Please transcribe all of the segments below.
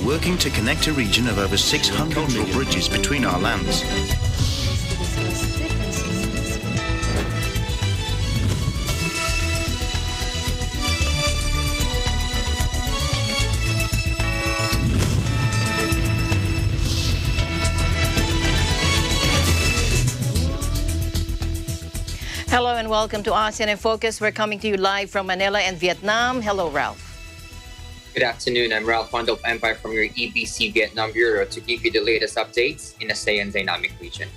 working to connect a region of over 600 million bridges between our lands. Hello and welcome to ASEAN in Focus. We're coming to you live from Manila and Vietnam. Hello, Ralph. Good afternoon. I'm Ralph Wandop Empire from your EBC Vietnam Bureau to give you the latest updates in ASEAN dynamic region.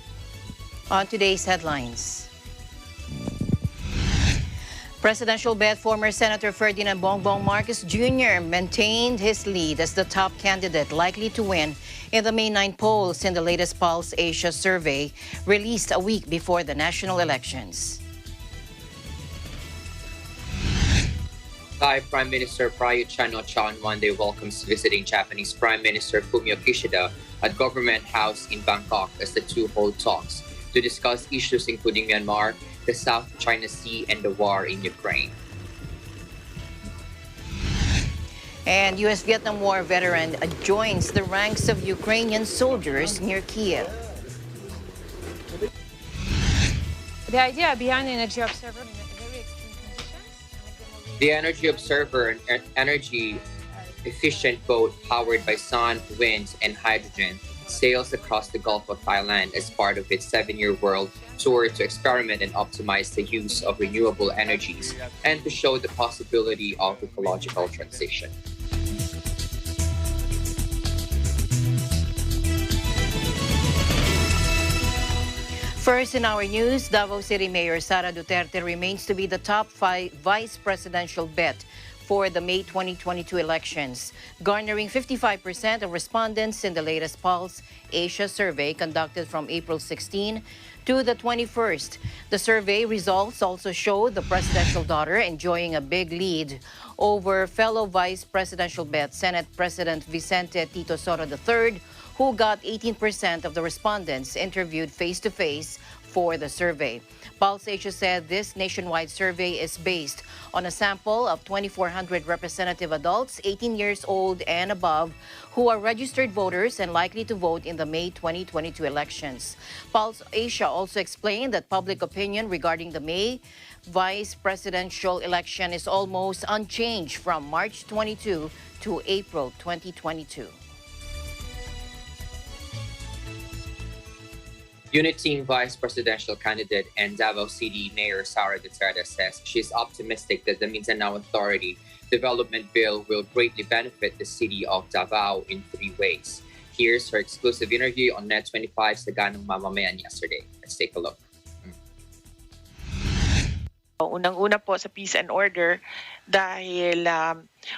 On today's headlines. Presidential bet former Senator Ferdinand Bongbong Marcos Jr. maintained his lead as the top candidate likely to win in the May 9 polls in the latest Pulse Asia survey released a week before the national elections. Thai Prime Minister Prayut Chan-o-cha on Monday welcomes visiting Japanese Prime Minister Fumio Kishida at Government House in Bangkok as the two hold talks to discuss issues including Myanmar, the South China Sea, and the war in Ukraine. And U.S.-Vietnam War veteran joins the ranks of Ukrainian soldiers near Kiev. The idea behind the Energy Observer in very extreme conditions. The Energy Observer, an energy-efficient boat powered by sun, wind, and hydrogen, sails across the Gulf of Thailand as part of its 7-year world tour to experiment and optimize the use of renewable energies and to show the possibility of ecological transition. First in our news, Davao City Mayor Sara Duterte remains to be the top vice presidential bet for the May 2022 elections, garnering 55% of respondents in the latest Pulse Asia survey conducted from April 16 to the 21st. The survey results also show the presidential daughter enjoying a big lead over fellow vice presidential bet Senate President Vicente Tito Soto III, who got 18% of the respondents interviewed face-to-face for the survey. Pulse Asia said this nationwide survey is based on a sample of 2,400 representative adults 18 years old and above who are registered voters and likely to vote in the May 2022 elections. Pulse Asia also explained that public opinion regarding the May vice presidential election is almost unchanged from March 22 to April 2022. Unit Team Vice Presidential Candidate and Davao City Mayor Sara Duterte says she is optimistic that the Mindanao Authority Development Bill will greatly benefit the city of Davao in 3 ways. Here's her exclusive interview on Net 25 sa Ganong Mamamayan yesterday. Let's take a look. Unang-una po sa peace and order dahil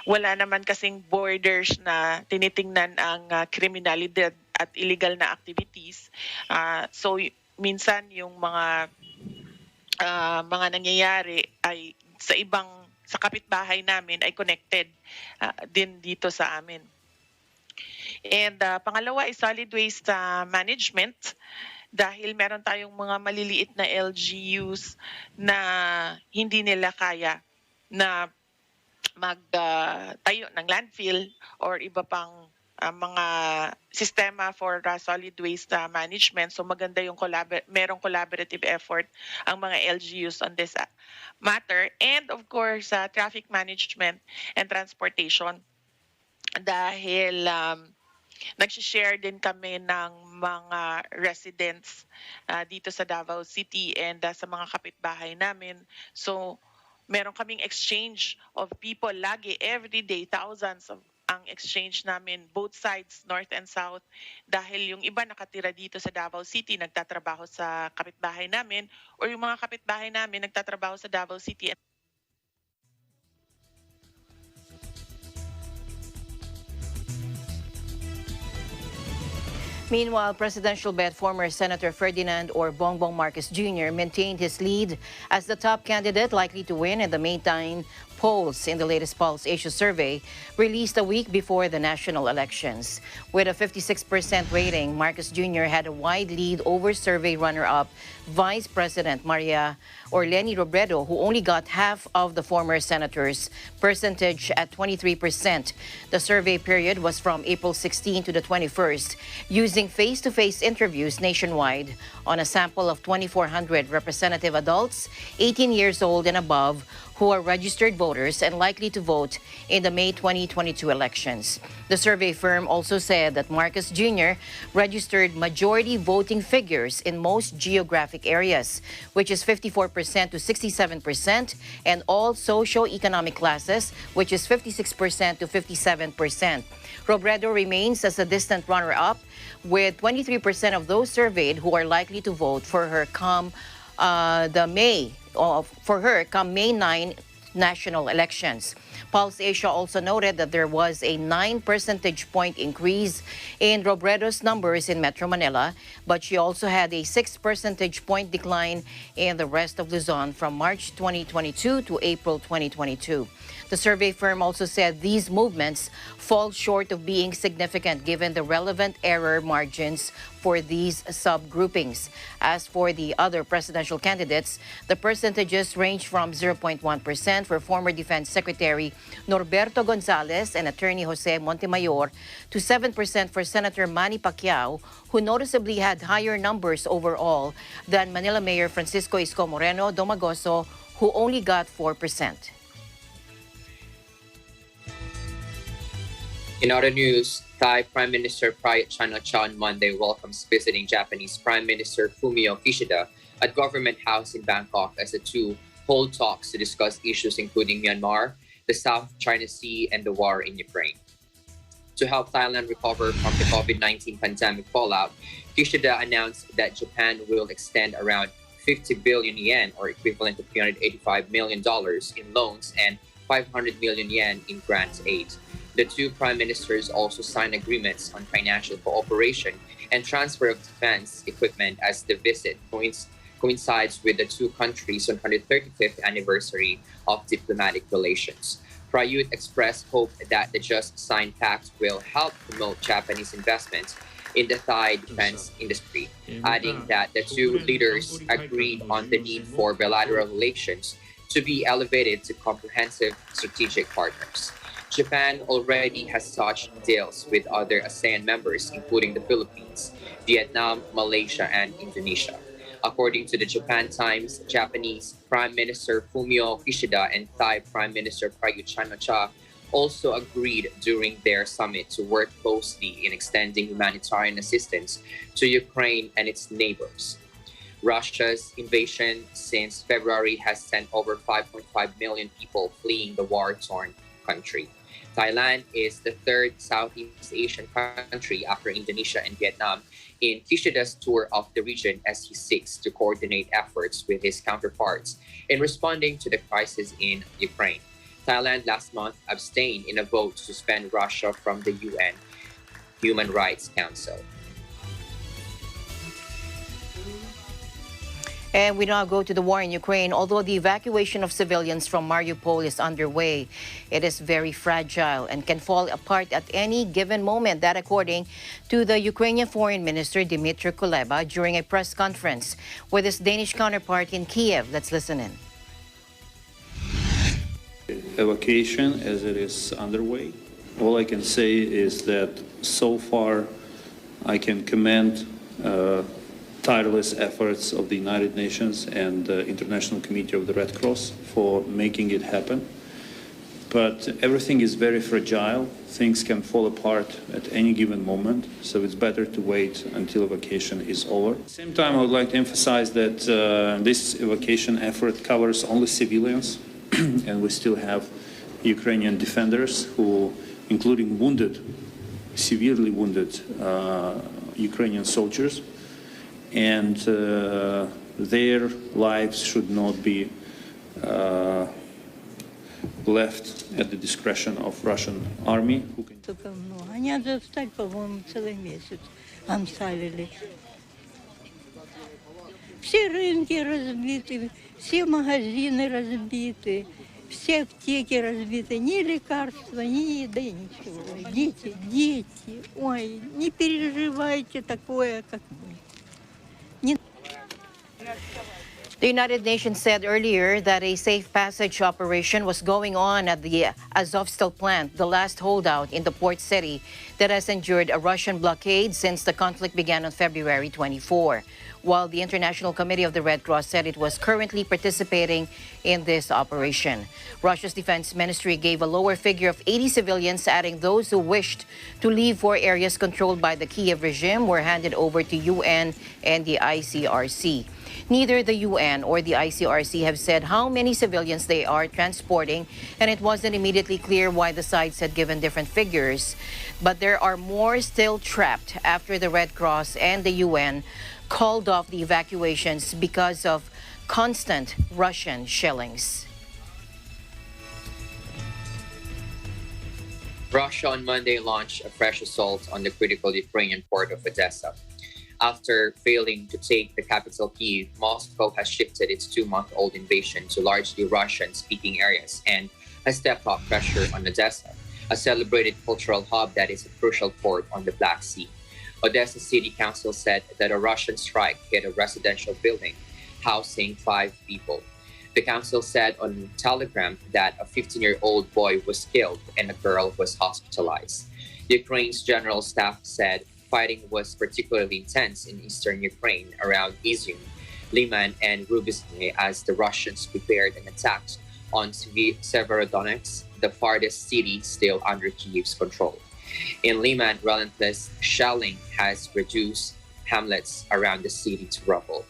wala naman kasing borders na tinitingnan ang kriminalidad at illegal na activities. So minsan yung mga nangyayari ay sa kapitbahay namin ay connected din dito sa amin. And pangalawa ay solid waste management. Dahil meron tayong mga maliliit na LGUs na hindi nila kaya na magtayo ng landfill or iba pang mga sistema for solid waste management. So maganda yung merong collaborative effort ang mga LGUs on this matter. And of course, traffic management and transportation. Dahil nag-share din kami ng mga residents dito sa Davao City and sa mga kapitbahay namin. So, meron kaming exchange of people lagi, every day, thousands of ang exchange namin, both sides, north and south. Dahil yung iba nakatira dito sa Davao City, nagtatrabaho sa kapitbahay namin, or yung mga kapitbahay namin nagtatrabaho sa Davao City. Meanwhile, presidential bet former Senator Ferdinand or Bongbong Marcos Jr. maintained his lead as the top candidate likely to win in the May 9 polls in the latest Pulse Asia survey released a week before the national elections. With a 56% rating, Marcos Jr. had a wide lead over survey runner-up Vice President Leni Robredo, who only got half of the former senator's percentage at 23%. The survey period was from April 16 to the 21st, using face-to-face interviews nationwide on a sample of 2,400 representative adults 18 years old and above who are registered voters and likely to vote in the May 2022 elections. The survey firm also said that Marcos Jr. registered majority voting figures in most geographic areas, which is 54% to 67%, and all socio-economic classes, which is 56% to 57%. Robredo remains as a distant runner-up, with 23% of those surveyed who are likely to vote for her come May 9 national elections. Pulse Asia also noted that there was a 9 percentage point increase in Robredo's numbers in Metro Manila, but she also had a 6 percentage point decline in the rest of Luzon from March 2022 to April 2022. The survey firm also said these movements fall short of being significant given the relevant error margins for these subgroupings. As for the other presidential candidates, the percentages range from 0.1% for former Defense Secretary Norberto Gonzales and Attorney Jose Montemayor to 7% for Senator Manny Pacquiao, who noticeably had higher numbers overall than Manila Mayor Francisco Isko Moreno Domagoso, who only got 4%. In other news, Thai Prime Minister Prayut Chan-o-cha on Monday welcomes visiting Japanese Prime Minister Fumio Kishida at Government House in Bangkok as the two hold talks to discuss issues including Myanmar, the South China Sea, and the war in Ukraine. To help Thailand recover from the COVID-19 pandemic fallout, Kishida announced that Japan will extend around 50 billion yen, or equivalent to $385 million in loans, and 500 million yen in grant aid. The two prime ministers also signed agreements on financial cooperation and transfer of defense equipment as the visit coincides with the two countries' 135th anniversary of diplomatic relations. Prayut expressed hope that the just signed pact will help promote Japanese investment in the Thai defense industry, adding that the two leaders agreed on the need for bilateral relations to be elevated to comprehensive strategic partners. Japan already has such deals with other ASEAN members, including the Philippines, Vietnam, Malaysia, and Indonesia. According to the Japan Times, Japanese Prime Minister Fumio Kishida and Thai Prime Minister Prayut Chan-o-cha also agreed during their summit to work closely in extending humanitarian assistance to Ukraine and its neighbors. Russia's invasion since February has sent over 5.5 million people fleeing the war-torn country. Thailand is the third Southeast Asian country after Indonesia and Vietnam in Kishida's tour of the region as he seeks to coordinate efforts with his counterparts in responding to the crisis in Ukraine. Thailand last month abstained in a vote to suspend Russia from the UN Human Rights Council. And we now go to the war in Ukraine. Although the evacuation of civilians from Mariupol is underway, it is very fragile and can fall apart at any given moment. That according to the Ukrainian Foreign Minister Dmytro Kuleba during a press conference with his Danish counterpart in Kiev. Let's listen in. Evacuation as it is underway. All I can say is that so far I can commend tireless efforts of the United Nations and the International Committee of the Red Cross for making it happen. But everything is very fragile. Things can fall apart at any given moment, so it's better to wait until evacuation is over. At the same time, I would like to emphasize that this evacuation effort covers only civilians, and we still have Ukrainian defenders who, including severely wounded Ukrainian soldiers, and their lives should not be left at the discretion of Russian army. Они отстали, по-моему, целый месяц. Амсалили. Все рынки разбиты, все магазины разбиты. Все аптеки разбиты, ни лекарства, ни еды, ничего. Дети, ой, не переживайте такое, как мы. The United Nations said earlier that a safe passage operation was going on at the Azovstal plant, the last holdout in the port city that has endured a Russian blockade since the conflict began on February 24, while the International Committee of the Red Cross said it was currently participating in this operation. Russia's defense ministry gave a lower figure of 80 civilians, adding those who wished to leave for areas controlled by the Kiev regime were handed over to UN and the ICRC. Neither the UN or the ICRC have said how many civilians they are transporting, and it wasn't immediately clear why the sides had given different figures. But there are more still trapped after the Red Cross and the UN called off the evacuations because of constant Russian shellings. Russia on Monday launched a fresh assault on the critical Ukrainian port of Odessa. After failing to take the capital Kyiv, Moscow has shifted its 2-month-old invasion to largely Russian-speaking areas and has stepped up pressure on Odessa, a celebrated cultural hub that is a crucial port on the Black Sea. Odessa City Council said that a Russian strike hit a residential building housing 5 people. The council said on Telegram that a 15-year-old boy was killed and a girl was hospitalized. Ukraine's general staff said fighting was particularly intense in eastern Ukraine around Izium, Liman, and Rubizny as the Russians prepared an attack on Severodonetsk, the farthest city still under Kyiv's control. In Liman, relentless shelling has reduced hamlets around the city to rubble.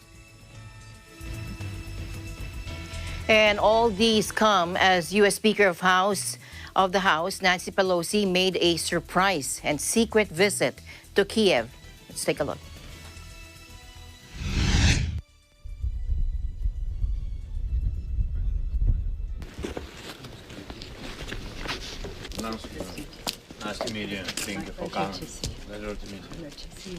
And all these come as U.S. Speaker of the House, Nancy Pelosi, made a surprise and secret visit to Kiev. Let's take a look. Nice to meet you. Thank you for coming. Pleasure to meet you.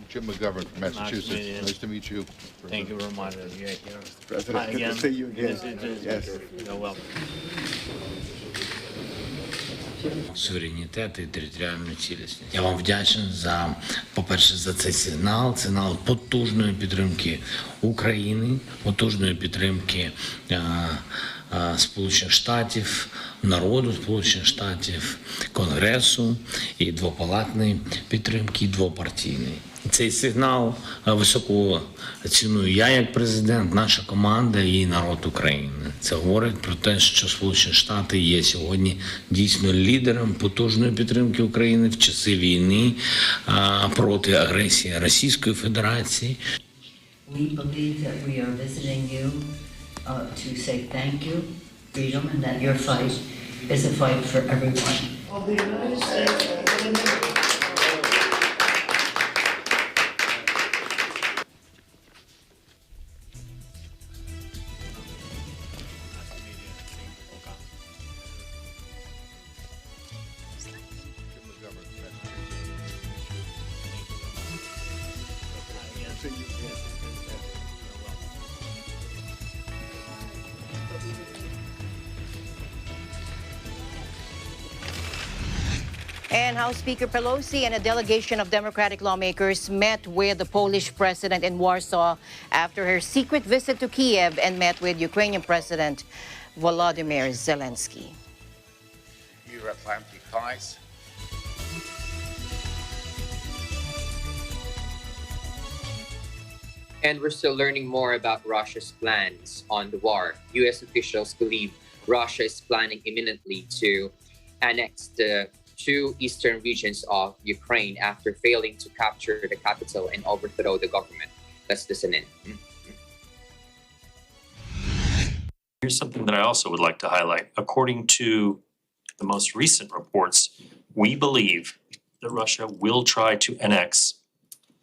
Jim McGovern from Massachusetts. Nice to meet you. Thank you very much. You're here. President, Hi good again. to see you again. Yes. You're welcome. Суверенітет і територіальну цілісність. Я вам вдячний за, по-перше, за цей сигнал потужної підтримки України, потужної підтримки Сполучених Штатів, народу Сполучених Штатів, Конгресу і двопалатної підтримки, і двопартійної. Цей сигнал високо ціную я як президент, наша команда і народ України. Це говорить про те, що Сполучені Штати є сьогодні дійсно лідером потужної підтримки України в часи війни проти агресії Російської Федерації. We believe that we are visiting you to say thank you, freedom, and that your fight is a fight for everyone. Of the United States of America. And House Speaker Pelosi and a delegation of Democratic lawmakers met with the Polish president in Warsaw after her secret visit to Kiev and met with Ukrainian President Volodymyr Zelensky. Euro-Atlantic ties. And we're still learning more about Russia's plans on the war. U.S. officials believe Russia is planning imminently to annex the 2 eastern regions of Ukraine after failing to capture the capital and overthrow the government. Let's listen in. Here's something that I also would like to highlight. According to the most recent reports, we believe that Russia will try to annex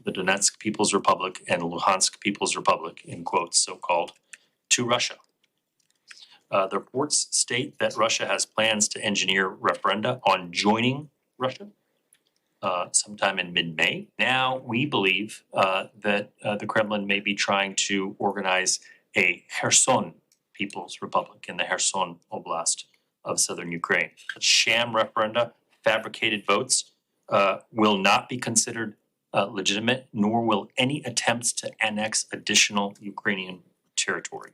the Donetsk People's Republic and Luhansk People's Republic, in quotes, so-called, to Russia. The reports state that Russia has plans to engineer referenda on joining Russia sometime in mid-May. Now, we believe that the Kremlin may be trying to organize a Kherson People's Republic in the Kherson Oblast of southern Ukraine. Sham referenda, fabricated votes, will not be considered legitimate, nor will any attempts to annex additional Ukrainian territory.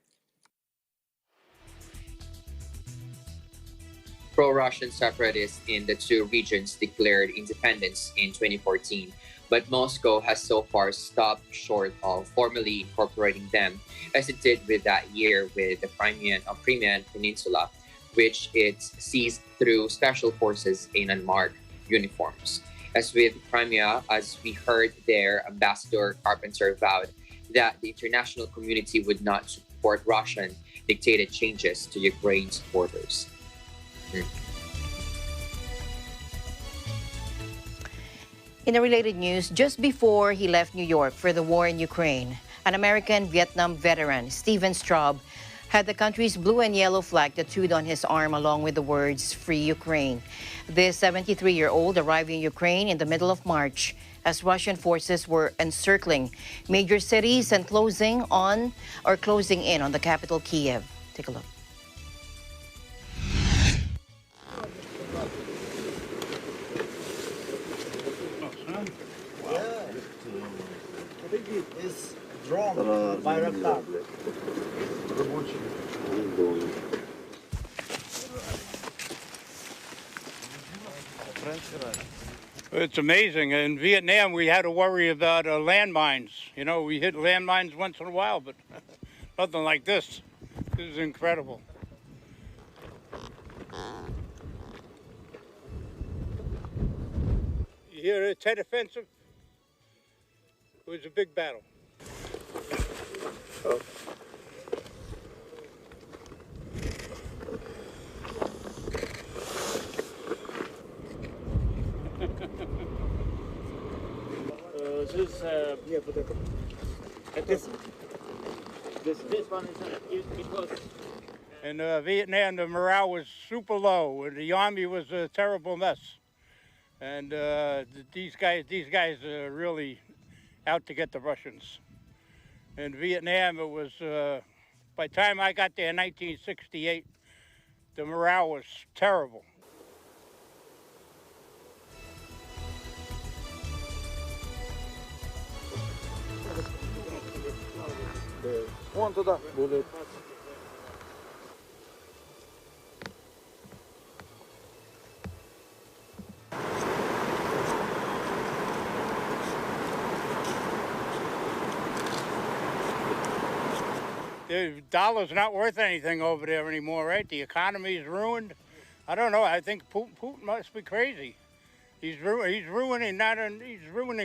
Pro-Russian separatists in the two regions declared independence in 2014, but Moscow has so far stopped short of formally incorporating them, as it did with that year with the Crimean Peninsula, which it seized through special forces in unmarked uniforms. As with Crimea, as we heard there, Ambassador Carpenter vowed that the international community would not support Russian dictated changes to Ukraine's borders. In a related news, just before he left New York for the war in Ukraine, an American Vietnam veteran, Stephen Straub, had the country's blue and yellow flag tattooed on his arm along with the words, "Free Ukraine." This 73-year-old arrived in Ukraine in the middle of March as Russian forces were encircling major cities and closing in on the capital, Kiev. Take a look. Is drone by Raktar. It's amazing. In Vietnam, we had to worry about landmines. You know, we hit landmines once in a while, but nothing like this. This is incredible. You hear the Tet Offensive? It was a big battle. Oh. This one is it was. In Vietnam, the morale was super low, and the army was a terrible mess. And these guys are really out to get the Russians. In Vietnam, it was, by the time I got there in 1968, the morale was terrible. Вон туда будет. The dollar's not worth anything over there anymore, right? The economy is ruined. I don't know. I think Putin must be crazy. He's ruining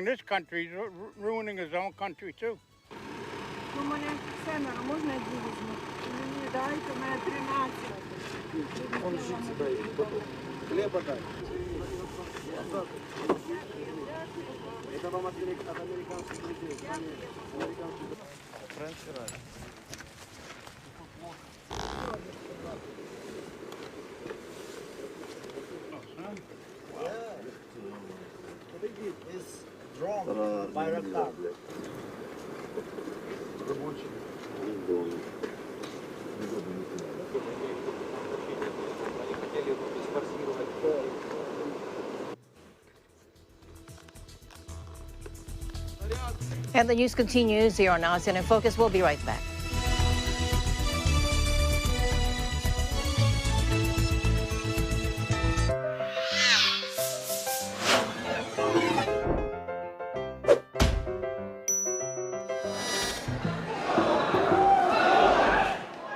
this country. He's ruining his own country too. Is drone by Raktar. And the news continues here on ASEAN in Focus. We'll be right back.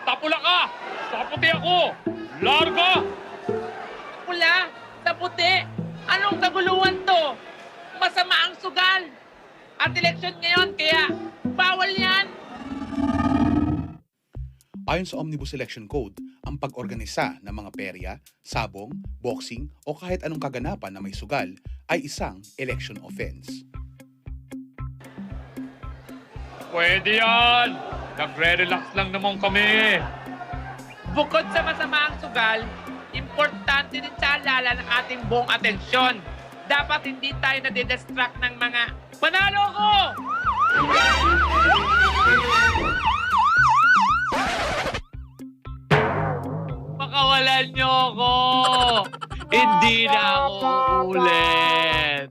Tapula ka! Saputi ako! Larga! Pula! Sa puti! Anong kaguluhan to? Masama ang sugal! At eleksyon ngayon, kaya bawal yan! Ayon sa Omnibus Election Code, ang pag-organisa ng mga perya, sabong, boxing o kahit anong kaganapan na may sugal ay isang election offense. Pwede yan! Nagre-relax lang naman kami! Bukod sa masama ang sugal, importante din sa halalan ang ating buong atensyon. Dapat hindi tayo nadidistract ng mga panalo ko! pakawalan niyo ako. Hindi na ako uulit.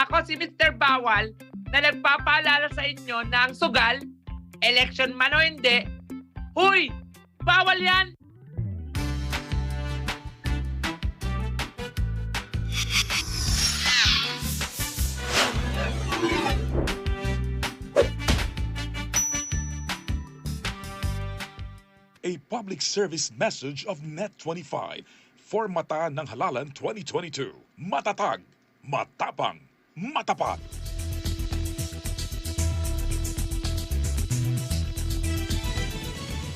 Ako si Mr. Bawal na nagpapaalala sa inyo na ang sugal, election man o hindi, huy! Bawal yan! A public service message of Net25 for Mata ng Halalan 2022. Matatag, matapang, matapat.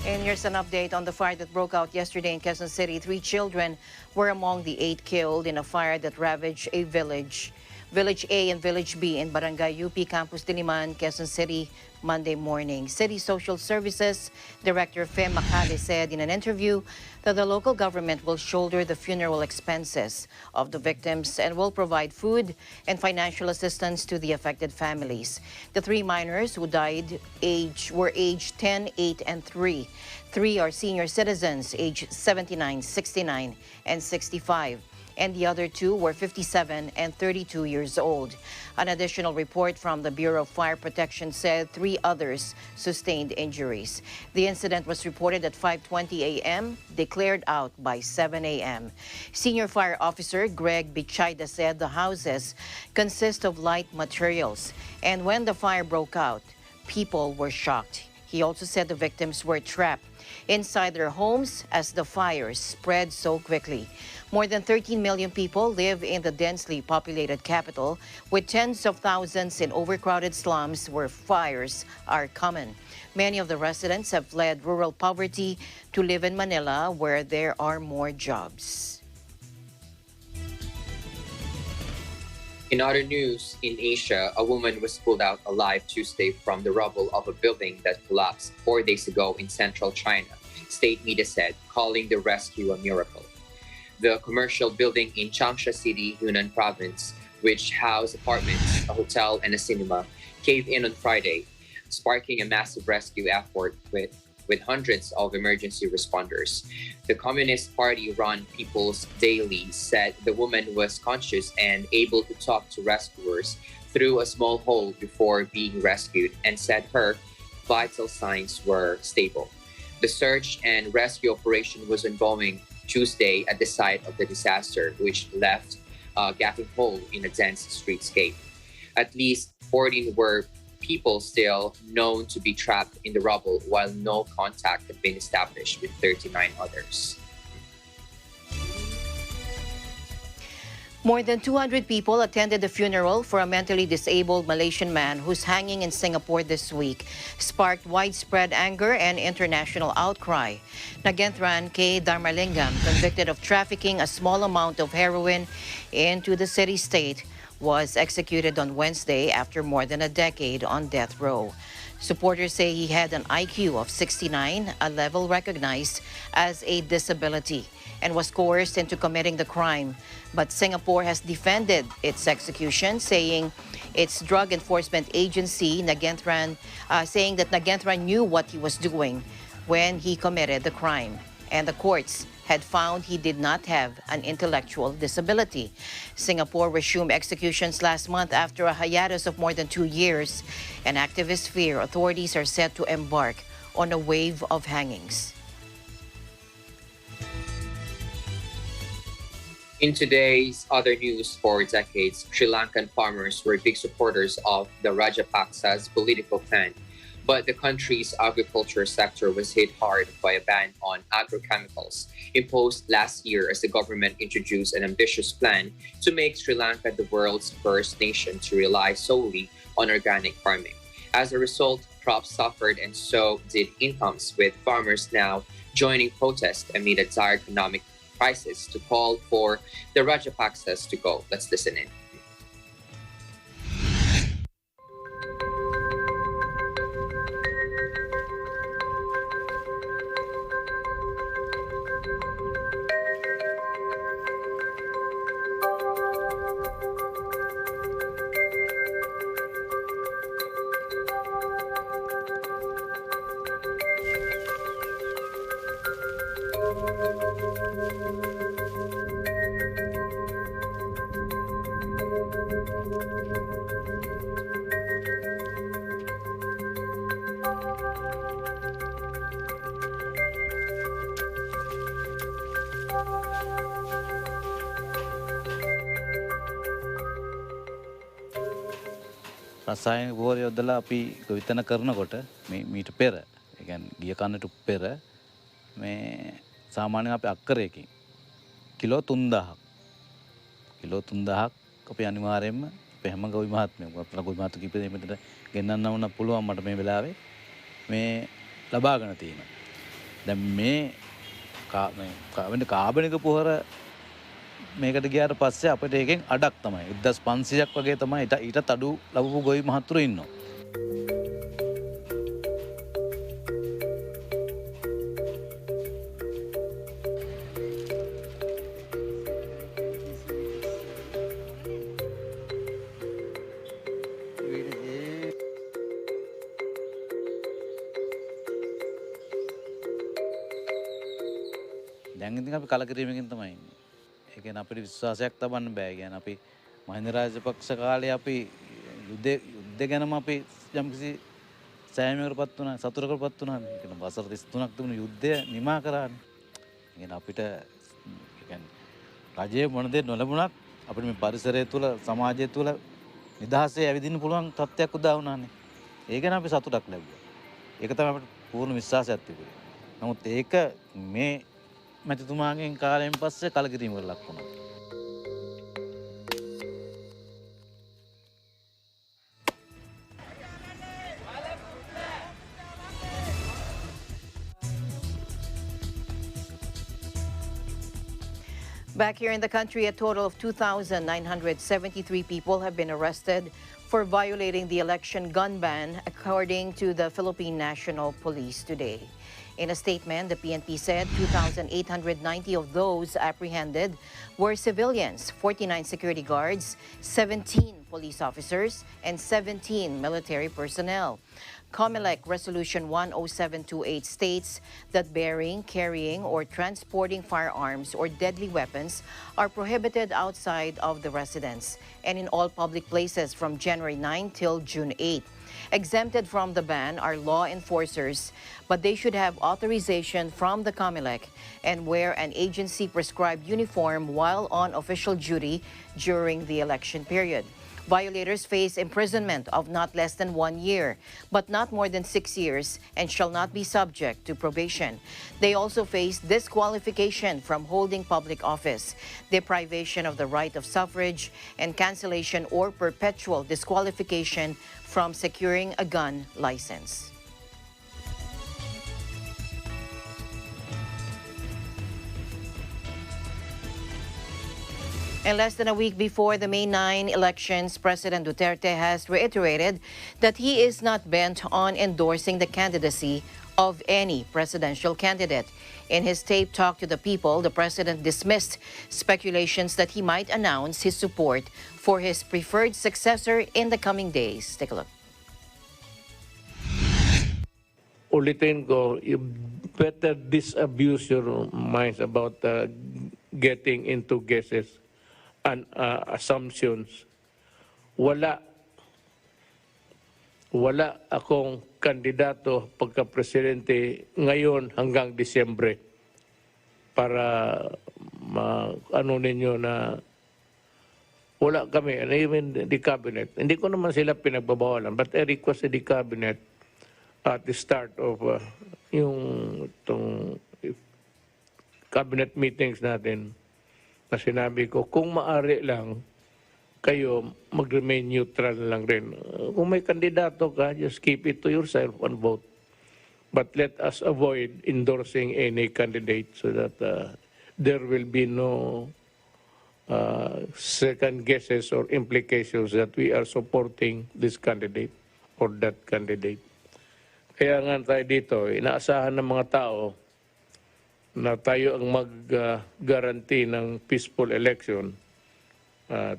And here's an update on the fire that broke out yesterday in Quezon City. 3 children were among the 8 killed in a fire that ravaged a village. Village A and Village B in Barangay UP Campus Diliman, Quezon City, Monday morning. City Social Services Director Fem Macale said in an interview that the local government will shoulder the funeral expenses of the victims and will provide food and financial assistance to the affected families. The 3 minors who died were aged 10, 8, and 3. 3 are senior citizens aged 79, 69, and 65. And the other 2 were 57 and 32 years old. An additional report from the Bureau of Fire Protection said 3 others sustained injuries. The incident was reported at 5:20 a.m., declared out by 7 a.m. Senior Fire Officer Greg Bichayda said the houses consist of light materials, and when the fire broke out, people were shocked. He also said the victims were trapped inside their homes as the fire spread so quickly. More than 13 million people live in the densely populated capital, with tens of thousands in overcrowded slums where fires are common. Many of the residents have fled rural poverty to live in Manila, where there are more jobs. In other news, in Asia, a woman was pulled out alive Tuesday from the rubble of a building that collapsed 4 days ago in central China, state media said, calling the rescue a miracle. The commercial building in Changsha City, Yunnan Province, which housed apartments, a hotel, and a cinema, caved in on Friday, sparking a massive rescue effort with hundreds of emergency responders. The Communist Party-run People's Daily said the woman was conscious and able to talk to rescuers through a small hole before being rescued, and said her vital signs were stable. The search and rescue operation was ongoing Tuesday at the site of the disaster, which left a gaping hole in a dense streetscape. At least 14 were people still known to be trapped in the rubble, while no contact had been established with 39 others. More than 200 people attended the funeral for a mentally disabled Malaysian man who's hanging in Singapore this week, sparked widespread anger and international outcry. Nagenthran K. Dharmalingam, convicted of trafficking a small amount of heroin into the city-state, was executed on Wednesday after more than a decade on death row. Supporters say he had an IQ of 69, a level recognized as a disability, and was coerced into committing the crime. But Singapore has defended its execution, saying its drug enforcement agency, saying that Nagenthran knew what he was doing when he committed the crime, and the courts had found he did not have an intellectual disability. Singapore resumed executions last month after a hiatus of more than 2 years, and activists fear authorities are set to embark on a wave of hangings. In today's other news, for decades, Sri Lankan farmers were big supporters of the Rajapaksa's political plan. But the country's agriculture sector was hit hard by a ban on agrochemicals imposed last year as the government introduced an ambitious plan to make Sri Lanka the world's first nation to rely solely on organic farming. As a result, crops suffered and so did incomes, with farmers now joining protests amid a dire economic crisis to call for the Rajapaksas to go. Let's listen in. රසායනික පොහොර යොදලා අපි ගොවිතැන කරනකොට මීට පෙර, ඒ කියන්නේ ගිය කන්නට පෙර මේ සාමාන්‍යයෙන් අපි අක්කරයකින් කිලෝ 3000ක් අපි අනිවාර්යයෙන්ම අපේ හැම ගොවි මහත්මයෙක් අපේ ගොවි මහත්තු කිපේ මෙතන ගෙන්නන්න වුණා පුළුවන් මට මේ වෙලාවේ මේ ලබාගෙන තියෙනවා. දැන් මේ කාබනික පොහොර මේකට ගියාට පස්සේ අපිට එකෙන් අඩක් තමයි 1500ක් වගේ තමයි ඊටත් අඩු ලැබපු ගොවි මහත්තුරු ඉන්නවා. දැන් ඉතින් අපි කලකිරීමකින් තමයි ඉන්නේ. ඒ කියන්නේ අපිට විශ්වාසයක් තබන්න බෑ. කියන්නේ අපි මහින්ද රාජපක්ෂ කාලේ අපි යුද්ධ ගැනම අපි යම්කිසි සෑහීමකටපත් වුණා, සතුටකටපත් වුණා. ඒ කියන්නේ වසර 33ක් තිබුණු යුද්ධය නිමා කරානේ. ඒ කියන්නේ අපිට රජයේ මොන දේ නොලැබුණත් අපිට මේ පරිසරය තුල, සමාජය තුල නිදහසේ ඇවිදින්න පුළුවන් තත්ත්වයක් උදා වුණානේ. ඒ ගැන අපි සතුටක් ලැබුවා. ඒක තමයි අපිට පූර්ණ විශ්වාසයක් තිබුණේ. නමුත් ඒක මේ මැතිතුමාගෙන් කාලයෙන් පස්සේ කලකිරීමකට ලක් වුණා. Back here in the country, a total of 2,973 people have been arrested for violating the election gun ban, according to the Philippine National Police today. In a statement, the PNP said 2,890 of those apprehended were civilians, 49 security guards, 17 police officers, and 17 military personnel. COMELEC Resolution 10728 states that bearing, carrying, or transporting firearms or deadly weapons are prohibited outside of the residence and in all public places from January 9 till June 8. Exempted from the ban are law enforcers, but they should have authorization from the COMELEC and wear an agency-prescribed uniform while on official duty during the election period. Violators face imprisonment of not less than 1 year, but not more than 6 years, and shall not be subject to probation. They also face disqualification from holding public office, deprivation of the right of suffrage, and cancellation or perpetual disqualification from securing a gun license. And less than a week before the May 9 elections, President Duterte has reiterated that he is not bent on endorsing the candidacy of any presidential candidate. In his tape Talk to the People, the president dismissed speculations that he might announce his support for his preferred successor in the coming days. Take a look. Ulitin ko, you better disabuse your minds about getting into guesses and assumptions. Wala akong kandidato pagka-presidente ngayon hanggang Disyembre para ano ninyo na wala kami, and even the cabinet. Hindi ko naman sila pinagbabawalan, but I requested the cabinet at the start of yung cabinet meetings natin na sinabi ko, kung maaari lang, kayo mag-remain neutral lang rin. Kung may kandidato ka, just keep it to yourself and vote. But let us avoid endorsing any candidate so that there will be no second guesses or implications that we are supporting this candidate or that candidate. Kaya nga tayo dito, inaasahan ng mga tao na tayo ang mag-guarantee ng peaceful election. At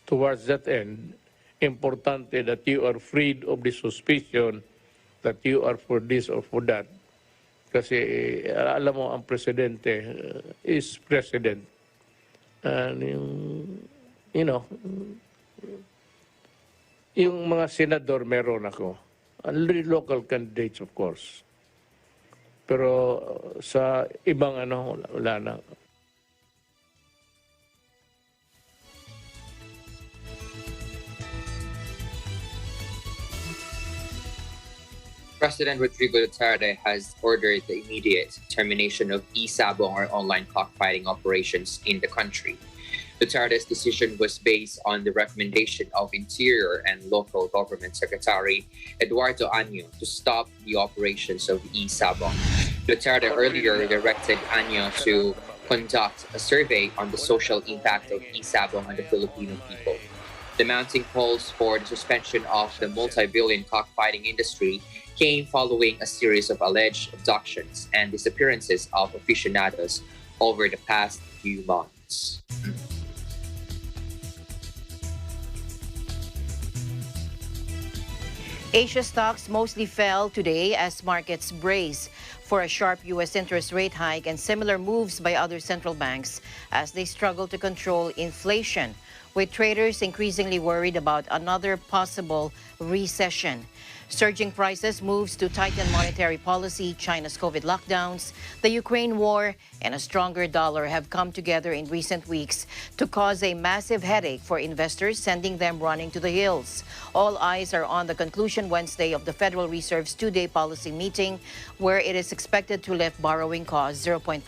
towards that end, importante that you are freed of the suspicion that you are for this or for that. Kasi alam mo, ang presidente is president. And yung mga senador meron ako. Local candidates, of course. Pero sa ibang wala na. President Rodrigo Duterte has ordered the immediate termination of e-sabong or online cockfighting operations in the country. Duterte's decision was based on the recommendation of Interior and Local Government Secretary Eduardo Año to stop the operations of e-sabong. Duterte earlier directed Año to conduct a survey on the social impact of e-sabong on the Filipino people. The mounting calls for the suspension of the multi-billion cockfighting industry came following a series of alleged abductions and disappearances of aficionados over the past few months. Asia stocks mostly fell today as markets brace for a sharp U.S. interest rate hike and similar moves by other central banks as they struggle to control inflation, with traders increasingly worried about another possible recession. Surging prices, moves to tighten monetary policy, China's COVID lockdowns, the Ukraine war, and a stronger dollar have come together in recent weeks to cause a massive headache for investors, sending them running to the hills. All eyes are on the conclusion Wednesday of the Federal Reserve's two-day policy meeting, where it is expected to lift borrowing costs 0.5%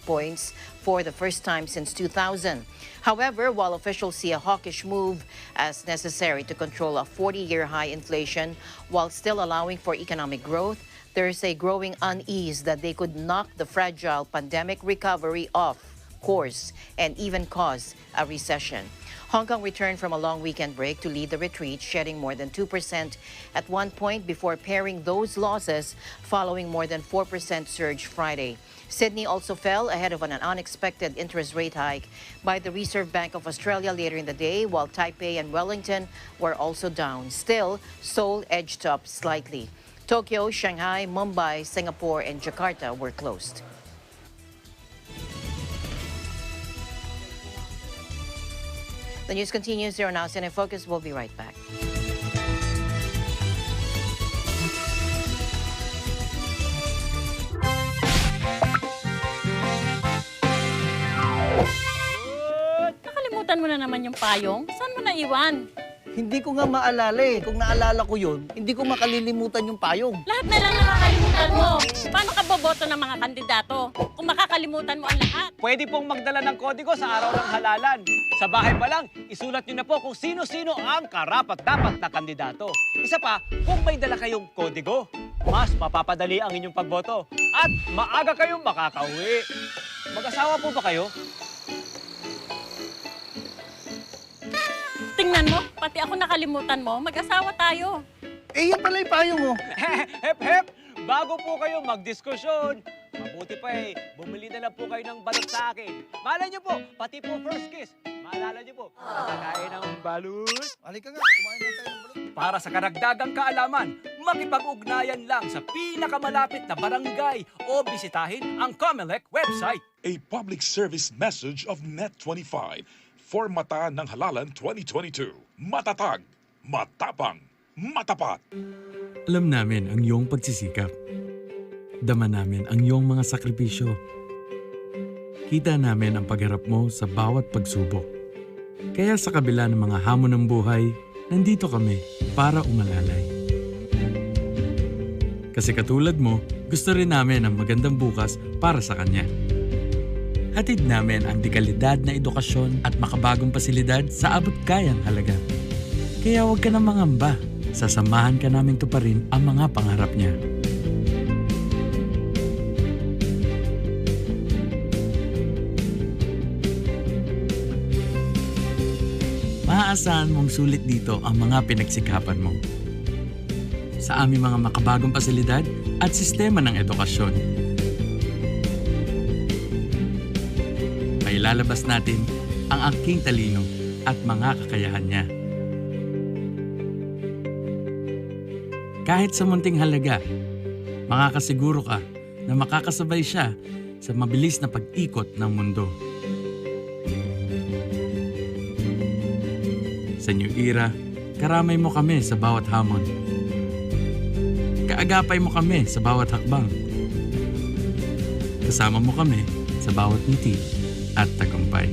points for the first time since 2000. However, while officials see a hawkish move as necessary to control a 40-year high inflation while still allowing for economic growth, there is a growing unease that they could knock the fragile pandemic recovery off course and even cause a recession. Hong Kong returned from a long weekend break to lead the retreat, shedding more than 2% at one point before paring those losses following more than 4% surge Friday. Sydney also fell ahead of an unexpected interest rate hike by the Reserve Bank of Australia later in the day, while Taipei and Wellington were also down. Still, Seoul edged up slightly. Tokyo, Shanghai, Mumbai, Singapore, and Jakarta were closed. The news continues here on ASEAN in Focus. We'll be right back. Nakalimutan mo na naman yung payong? Saan mo naiwan? Hindi ko nga maalala eh. Kung naalala ko yun, hindi ko makalilimutan yung payong. Lahat na lang nakakalimutan mo. Paano ka boboto ng mga kandidato kung makakalimutan mo ang lahat? Pwede pong magdala ng kodigo sa araw ng halalan. Sa bahay pa lang, isulat nyo na po kung sino-sino ang karapat-dapat na kandidato. Isa pa, kung may dala kayong kodigo, mas mapapadali ang inyong pagboto at maaga kayong makakauwi. Mag-asawa po ba kayo? Tingnan mo, pati ako nakalimutan mo. Mag-asawa tayo. Eh, yan pala yung payong mo. Hep, hep! Bago po kayo magdiskusyon, mabuti pa bumili na lang po kayo ng balot sa akin. Malay niyo po, pati po first kiss. Maalala niyo po, nakakain ng balot. Halika nga, kumain na tayo ng balot. Para sa karagdagang kaalaman, makipag-ugnayan lang sa pinakamalapit na barangay o bisitahin ang COMELEC website. A public service message of Net25 for Mata ng Halalan 2022. Matatag, matapang, matapat. Alam namin ang iyong pagsisikap. Dama namin ang iyong mga sakripisyo. Kita namin ang pagharap mo sa bawat pagsubok. Kaya sa kabila ng mga hamon ng buhay, nandito kami para umalalay. Kasi katulad mo, gusto rin namin ang magandang bukas para sa kanya. Hatid namin ang dekalidad na edukasyon at makabagong pasilidad sa abot kayang halaga. Kaya huwag ka na mangamba. Sasamahan ka namin tuparin ang mga pangarap niya. Maaasahan mong sulit dito ang mga pinagsikapan mo. Sa aming mga makabagong pasilidad at sistema ng edukasyon. Mailalabas natin ang aking talino at mga kakayahan niya. Kahit sa munting halaga, makakasiguro ka na makakasabay siya sa mabilis na pag-ikot ng mundo. Sa New Era, karamay mo kami sa bawat hamon. Kaagapay mo kami sa bawat hakbang. Kasama mo kami sa bawat ngiti at tagumpay.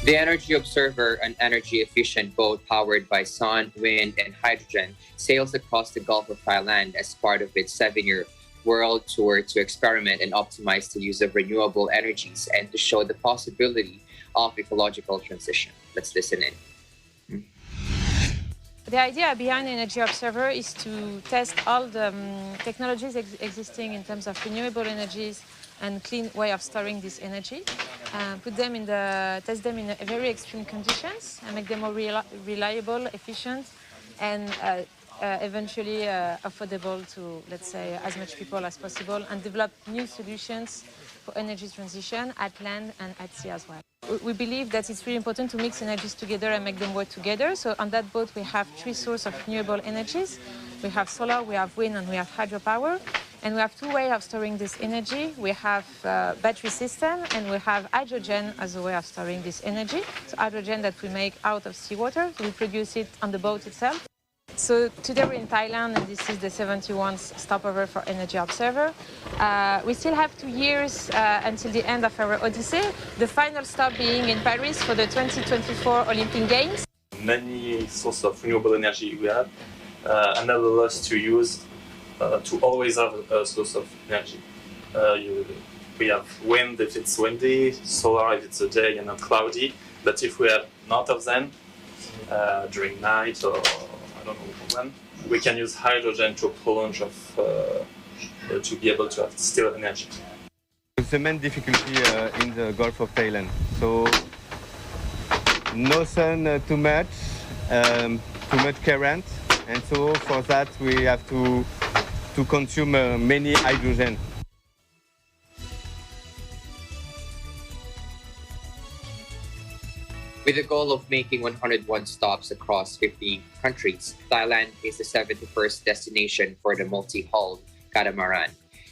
The Energy Observer, an energy-efficient boat powered by sun, wind, and hydrogen, sails across the Gulf of Thailand as part of its 7-year world tour to experiment and optimize the use of renewable energies and to show the possibility of ecological transition. Let's listen in. The idea behind Energy Observer is to test all the technologies existing in terms of renewable energies and clean way of storing this energy, test them in very extreme conditions and make them more reliable, efficient, and eventually affordable to, let's say, as much people as possible, and develop new solutions for energy transition at land and at sea as well. We believe that it's really important to mix energies together and make them work together. So on that boat, we have 3 sources of renewable energies. We have solar, we have wind, and we have hydropower. And we have 2 ways of storing this energy. We have battery system, and we have hydrogen as a way of storing this energy. So hydrogen that we make out of seawater. So we produce it on the boat itself. So today we're in Thailand, and this is the 71st stopover for Energy Observer. We still have 2 years until the end of our odyssey, the final stop being in Paris for the 2024 Olympic Games. Many sources of renewable energy we have enable us to use, to always have a source of energy. We have wind if it's windy, solar if it's a day and not cloudy, but if we have none of them during night or I don't know when, we can use hydrogen to prolonge to be able to have still energy. The main difficulty in the Gulf of Thailand. So no sun too much current, and so for that we have to consume many hydrogen. With the goal of making 101 stops across 50 countries, Thailand is the 71st destination for the multi-hulled catamaran.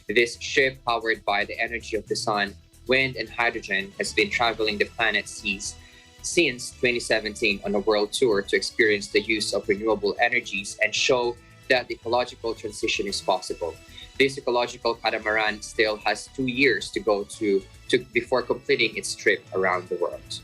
This ship, powered by the energy of the sun, wind, and hydrogen, has been traveling the planet's seas since 2017 on a world tour to experience the use of renewable energies and show that the ecological transition is possible. This ecological catamaran still has 2 years to go before completing its trip around the world.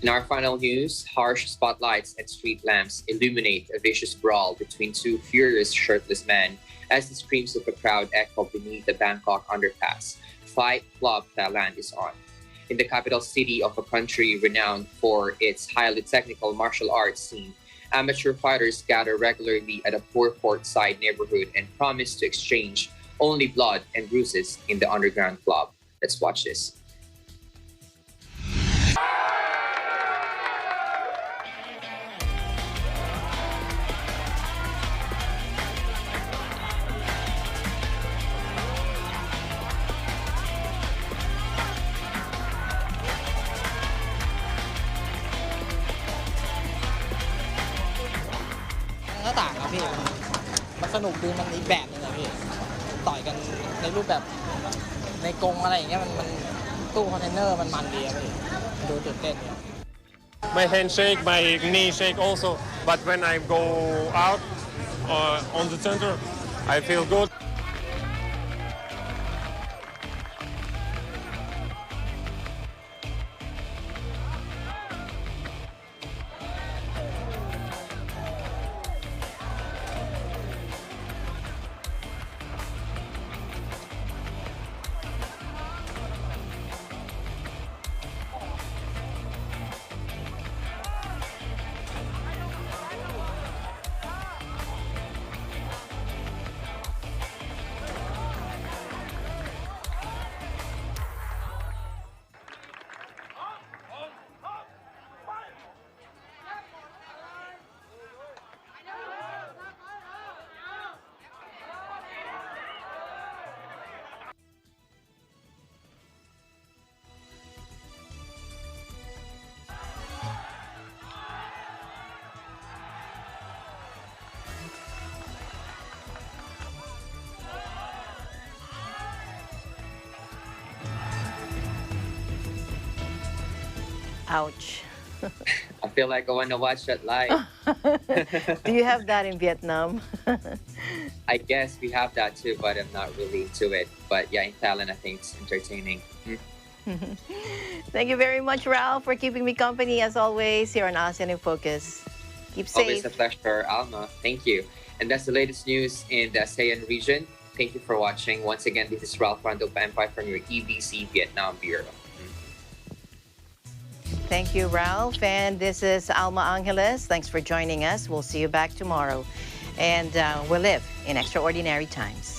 In our final news, harsh spotlights and street lamps illuminate a vicious brawl between 2 furious shirtless men as the screams of a crowd echo beneath the Bangkok underpass. Fight Club Thailand is on. In the capital city of a country renowned for its highly technical martial arts scene, amateur fighters gather regularly at a poor port-side neighborhood and promise to exchange only blood and bruises in the underground club. Let's watch this.พี่มันสนุกดีมันอีกแบบนึงอะพี่ต่อยกันในรูปแบบในกรงอะไรอย่างเงี้ยมันตู้คอนเทนเนอร์มันดีอะพี่ดูตื่นเต้น My hand shake, my knee shake also, but when I go out on the center, I feel good. Ouch. I feel like I want to watch that live. Do you have that in Vietnam? I guess we have that too, but I'm not really into it. But yeah, in Thailand, I think it's entertaining. Thank you very much, Ralph, for keeping me company as always here on ASEAN in Focus. Keep safe. Always a pleasure, Alma. Thank you. And that's the latest news in the ASEAN region. Thank you for watching. Once again, this is Ralph Rando Pampai from your EBC Vietnam Bureau. Thank you, Ralph. And this is Alma Angeles. Thanks for joining us. We'll see you back tomorrow. And we'll live in extraordinary times.